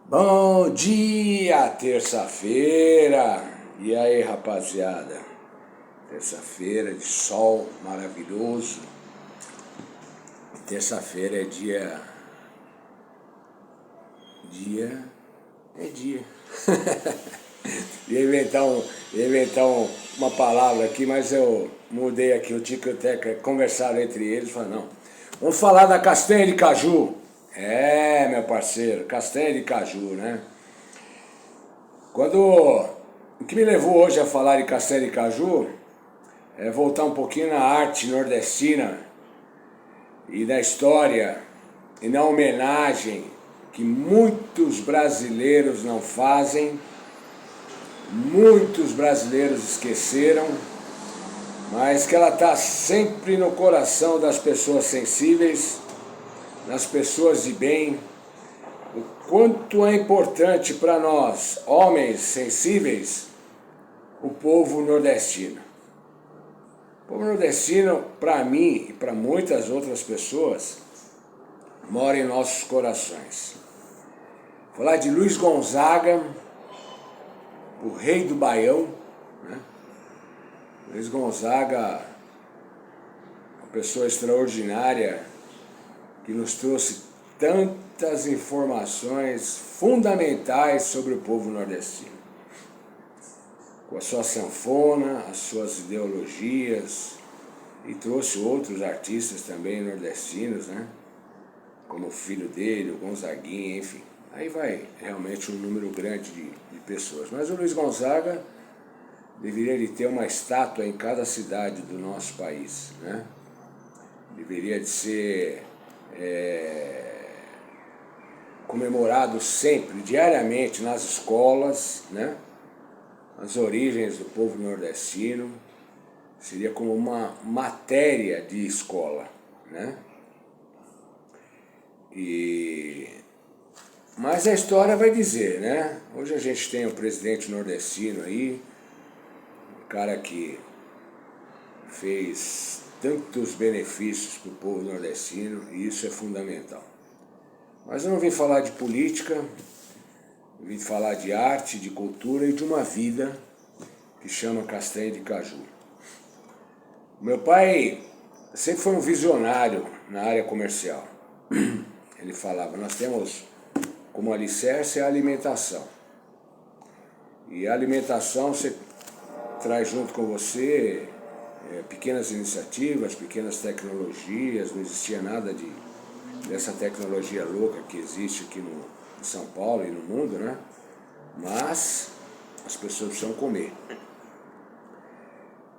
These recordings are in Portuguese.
Bom dia, terça-feira! E aí, rapaziada? Terça-feira de sol maravilhoso. Terça-feira é dia. Dia. Ia inventar uma palavra aqui, mas eu mudei aqui. Eu tinha que até conversar entre eles. Falei, não. Vamos falar da castanha de caju. É, meu parceiro, castanha de caju, né? O que me levou hoje a falar de castanha de caju é voltar um pouquinho na arte nordestina e na história e na homenagem que muitos brasileiros não fazem, muitos brasileiros esqueceram, mas que ela está sempre no coração das pessoas sensíveis, das pessoas de bem. O quanto é importante para nós, homens sensíveis, o povo nordestino. O povo nordestino, para mim e para muitas outras pessoas, mora em nossos corações. Falar de Luiz Gonzaga, o rei do Baião, né? Luiz Gonzaga, uma pessoa extraordinária que nos trouxe tantas informações fundamentais sobre o povo nordestino. Com a sua sanfona, as suas ideologias, e trouxe outros artistas também nordestinos, né? Como o filho dele, o Gonzaguinha, enfim. Aí vai realmente um número grande de pessoas. Mas o Luiz Gonzaga deveria de ter uma estátua em cada cidade do nosso país, né? Deveria de ser comemorado sempre, diariamente, nas escolas, né? As origens do povo nordestino, seria como uma matéria de escola, né? Mas a história vai dizer, né? Hoje a gente tem o presidente nordestino aí, um cara que fez tantos benefícios para o povo nordestino, e isso é fundamental. Mas eu não vim falar de política, eu vim falar de arte, de cultura e de uma vida que chama castanha de caju. Meu pai sempre foi um visionário na área comercial. Ele falava, nós temos como alicerce a alimentação. E a alimentação você traz junto com você pequenas iniciativas, pequenas tecnologias, não existia nada dessa tecnologia louca que existe aqui em São Paulo e no mundo, né? Mas as pessoas precisam comer.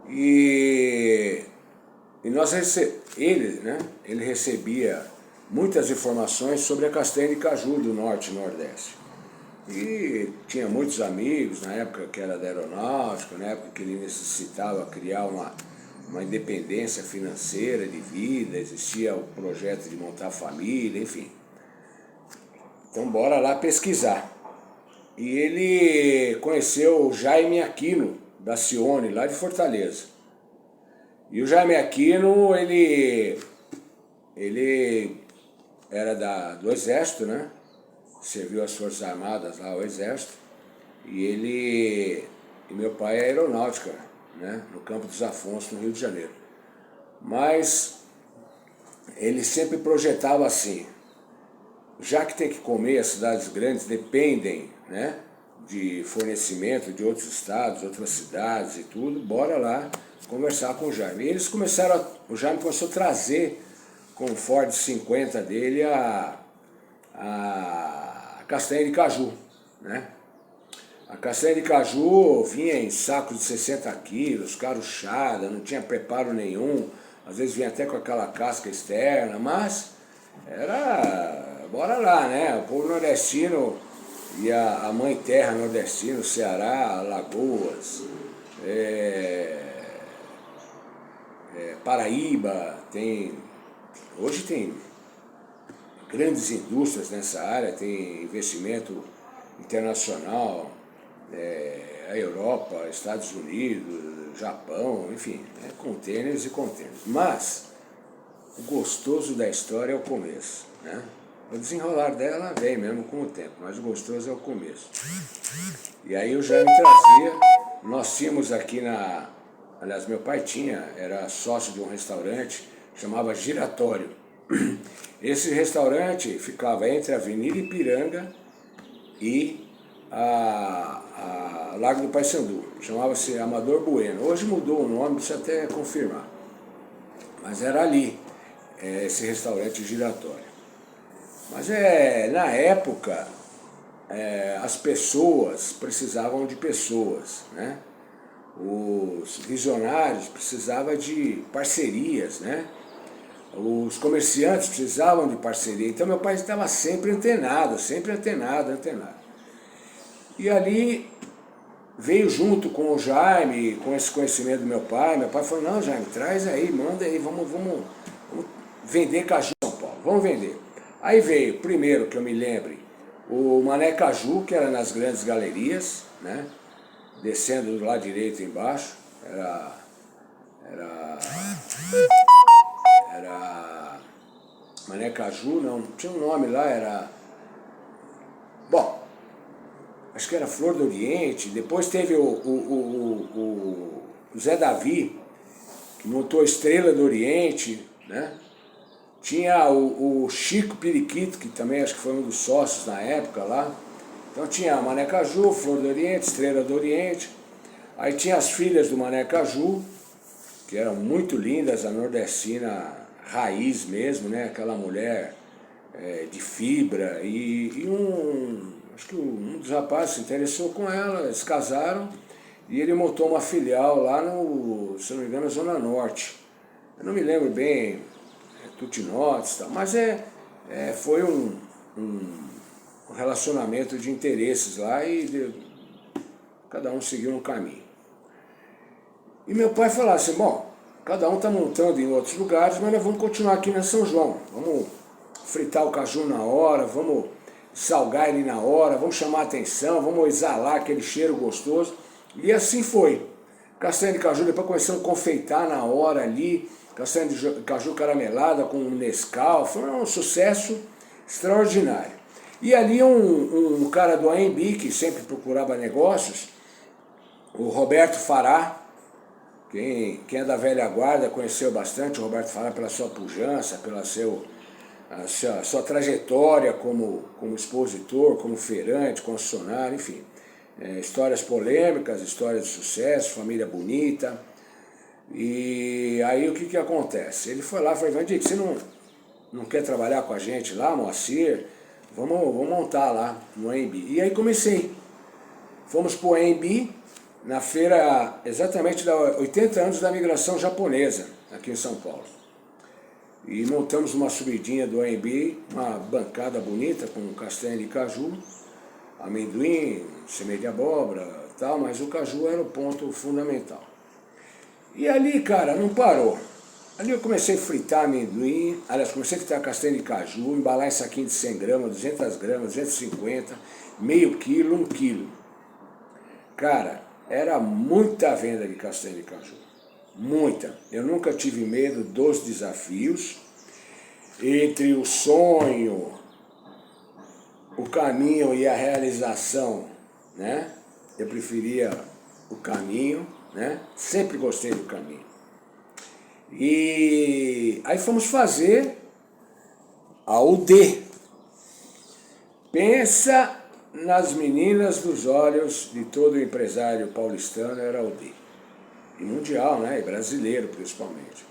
E ele recebia muitas informações sobre a castanha de caju do Norte e Nordeste. E tinha muitos amigos, na época que era da aeronáutica, na época que ele necessitava criar uma independência financeira de vida, existia o projeto de montar família, enfim. Então bora lá pesquisar. E ele conheceu o Jaime Aquino, da Cione, lá de Fortaleza. E o Jaime Aquino, ele era do Exército, né? Serviu as Forças Armadas lá, o Exército. E meu pai é aeronáutica, né? No Campo dos Afonsos, no Rio de Janeiro. Mas ele sempre projetava assim, já que tem que comer, as cidades grandes dependem, né, de fornecimento de outros estados, outras cidades e tudo, bora lá conversar com o Jaime. E o Jaime começou a trazer com o Ford 50 dele a castanha de caju, né? A castanha de caju vinha em sacos de 60 quilos, caruchada, não tinha preparo nenhum, às vezes vinha até com aquela casca externa, mas bora lá, né? O povo nordestino e a mãe terra nordestina, o Ceará, Alagoas, Paraíba, hoje tem grandes indústrias nessa área, tem investimento internacional, a Europa, Estados Unidos, Japão, enfim, contêineres e contêineres. Mas o gostoso da história é o começo, né? O desenrolar dela vem mesmo com o tempo, mas o gostoso é o começo. E aí o Jaime trazia, nós tínhamos aqui aliás, meu pai era sócio de um restaurante, chamava Giratório. Esse restaurante ficava entre a Avenida Ipiranga e a Lago do Paissandu, chamava-se Amador Bueno. Hoje mudou o nome, precisa até confirmar. Mas era ali, esse restaurante giratório. Mas na época, as pessoas precisavam de pessoas, né? Os visionários precisavam de parcerias, né? Os comerciantes precisavam de parceria. Então meu pai estava sempre antenado. E ali veio junto com o Jaime, com esse conhecimento do meu pai. Meu pai falou, não, Jaime, traz aí, manda aí, vamos vender caju em São Paulo, vamos vender. Aí veio, primeiro que eu me lembre, o Mané Caju, que era nas grandes galerias, né? Descendo do lado direito embaixo, era Mané Caju, não tinha um nome lá, bom, acho que era Flor do Oriente. Depois teve o Zé Davi, que montou a Estrela do Oriente, né? Tinha o Chico Periquito, que também acho que foi um dos sócios na época lá. Então tinha a Mané Caju, Flor do Oriente, Estrela do Oriente. Aí tinha as filhas do Mané Caju, que eram muito lindas, a nordestina raiz mesmo, né? Aquela mulher de fibra. Acho que um dos rapazes se interessou com ela, eles casaram e ele montou uma filial lá se não me engano, na Zona Norte. Eu não me lembro bem, Tutinotes e tal, mas foi um relacionamento de interesses lá e cada um seguiu um caminho. E meu pai falou assim, bom, cada um está montando em outros lugares, mas nós vamos continuar aqui na São João. Vamos fritar o caju na hora, vamos salgar ele na hora, vamos chamar a atenção, vamos exalar aquele cheiro gostoso. E assim foi. Castanha de caju, depois começamos a confeitar na hora ali, castanha de caju caramelada com Nescau, foi um sucesso extraordinário. E ali um cara do AMB, que sempre procurava negócios, o Roberto Fará, quem é da velha guarda conheceu bastante o Roberto Fará pela sua pujança, pela sua trajetória como expositor, como feirante, concessionário, enfim. Histórias polêmicas, histórias de sucesso, família bonita. E aí o que acontece? Ele foi lá e falou, Ivandir, você não quer trabalhar com a gente lá, Moacir? Vamos montar lá no AMB. E aí comecei. Fomos para o AMB na feira exatamente da 80 anos da migração japonesa, aqui em São Paulo. E montamos uma subidinha do AMB, uma bancada bonita com castanha de caju, amendoim, semente de abóbora, tal, mas o caju era o ponto fundamental. E ali, cara, não parou. Ali eu comecei a fritar amendoim, aliás, comecei a fritar castanha de caju, embalar em saquinho de 100 gramas, 200 gramas, 250, meio quilo, 1 quilo. Cara, era muita venda de castanha de caju. Muita. Eu nunca tive medo dos desafios. Entre o sonho, o caminho e a realização, né? Eu preferia o caminho, né? Sempre gostei do caminho. E aí fomos fazer a UD. Pensa nas meninas dos olhos de todo empresário paulistano, era a UD. E mundial, né? E brasileiro principalmente.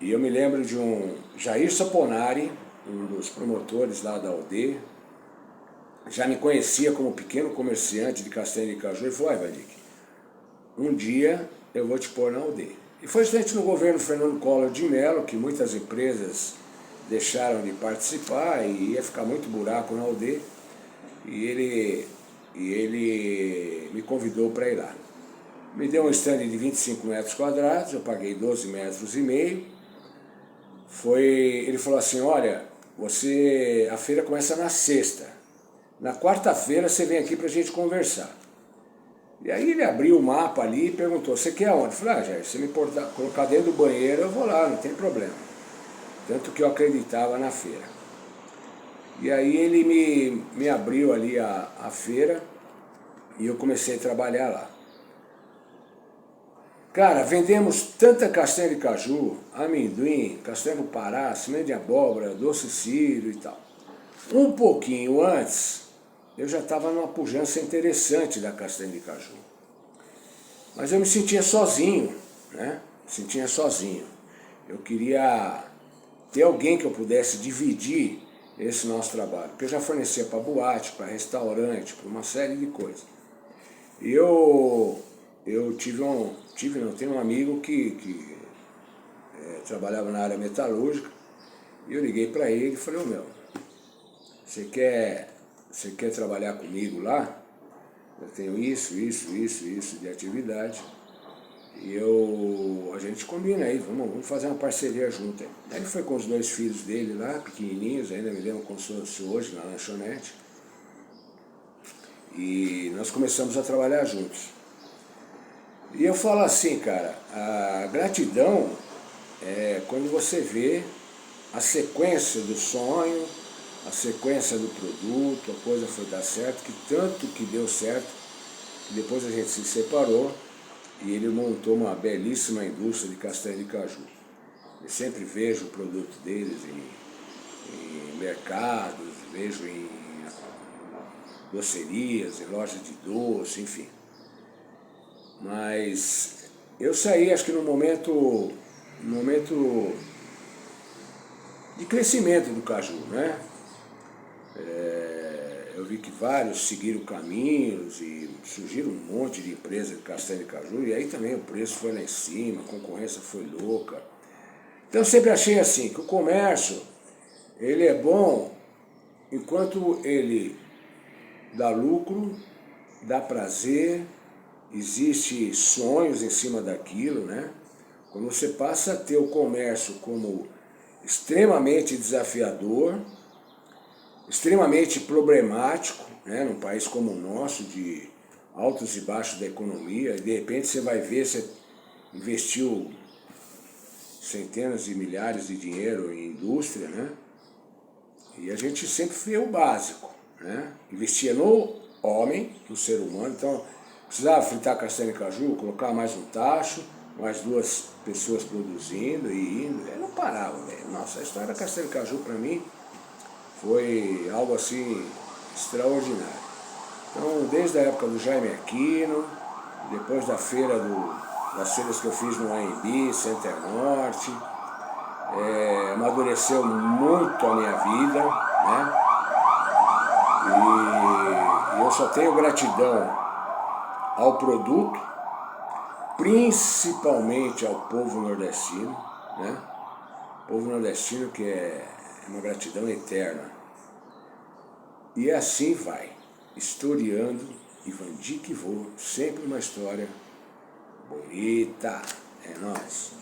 E eu me lembro de um Jair Saponari, um dos promotores lá da UD, já me conhecia como pequeno comerciante de castanha de caju, ele falou, Ivandir, um dia eu vou te pôr na UD. E foi justamente no governo Fernando Collor de Mello que muitas empresas deixaram de participar e ia ficar muito buraco na UD, e ele me convidou para ir lá. Me deu um stand de 25 metros quadrados, eu paguei 12 metros e meio. Ele falou assim, olha, a feira começa na sexta. Na quarta-feira você vem aqui pra gente conversar. E aí ele abriu o mapa ali e perguntou, você quer aonde? Eu falei, Jair, se me colocar dentro do banheiro, eu vou lá, não tem problema. Tanto que eu acreditava na feira. E aí ele me abriu ali a feira e eu comecei a trabalhar lá. Cara, vendemos tanta castanha de caju, amendoim, castanha do Pará, semente de abóbora, doce cílio e tal. Um pouquinho antes, eu já estava numa pujança interessante da castanha de caju. Mas eu me sentia sozinho, né? Me sentia sozinho. Eu queria ter alguém que eu pudesse dividir esse nosso trabalho. Porque eu já fornecia para boate, para restaurante, para uma série de coisas. E eu tenho um amigo que trabalhava na área metalúrgica. E eu liguei para ele e falei, meu, você quer trabalhar comigo lá? Eu tenho isso de atividade. E a gente combina aí, vamos fazer uma parceria junto aí. Aí ele foi com os 2 filhos dele lá, pequenininhos, ainda me lembro como se fosse hoje, na lanchonete. E nós começamos a trabalhar juntos. E eu falo assim, cara, a gratidão é quando você vê a sequência do sonho, a sequência do produto, a coisa foi dar certo, que tanto que deu certo, que depois a gente se separou e ele montou uma belíssima indústria de castanha de caju. Eu sempre vejo o produto deles em mercados, vejo em docerias, em lojas de doce, enfim. Mas eu saí, acho que num momento de crescimento do caju, né? Eu vi que vários seguiram caminhos e surgiram um monte de empresas de castanha de caju, e aí também o preço foi lá em cima, a concorrência foi louca. Então eu sempre achei assim, que o comércio, ele é bom enquanto ele dá lucro, dá prazer, existe sonhos em cima daquilo, né? Quando você passa a ter o comércio como extremamente desafiador, extremamente problemático, né? Num país como o nosso, de altos e baixos da economia, e de repente você vai ver, você investiu centenas de milhares de dinheiro em indústria, né? E a gente sempre fez o básico, né? Investia no homem, no ser humano, então precisava fritar castanha de caju, colocar mais um tacho, mais 2 pessoas produzindo e indo, eu não parava, velho. Nossa, a história da castanha de caju para mim foi algo assim extraordinário. Então, desde a época do Jaime Aquino, depois das feiras que eu fiz no AMB, Center Norte, amadureceu muito a minha vida, né? E eu só tenho gratidão ao produto, principalmente ao povo nordestino, né? O povo nordestino que é uma gratidão eterna. E assim vai, historiando e Vandi que vou, sempre uma história bonita. É nóis.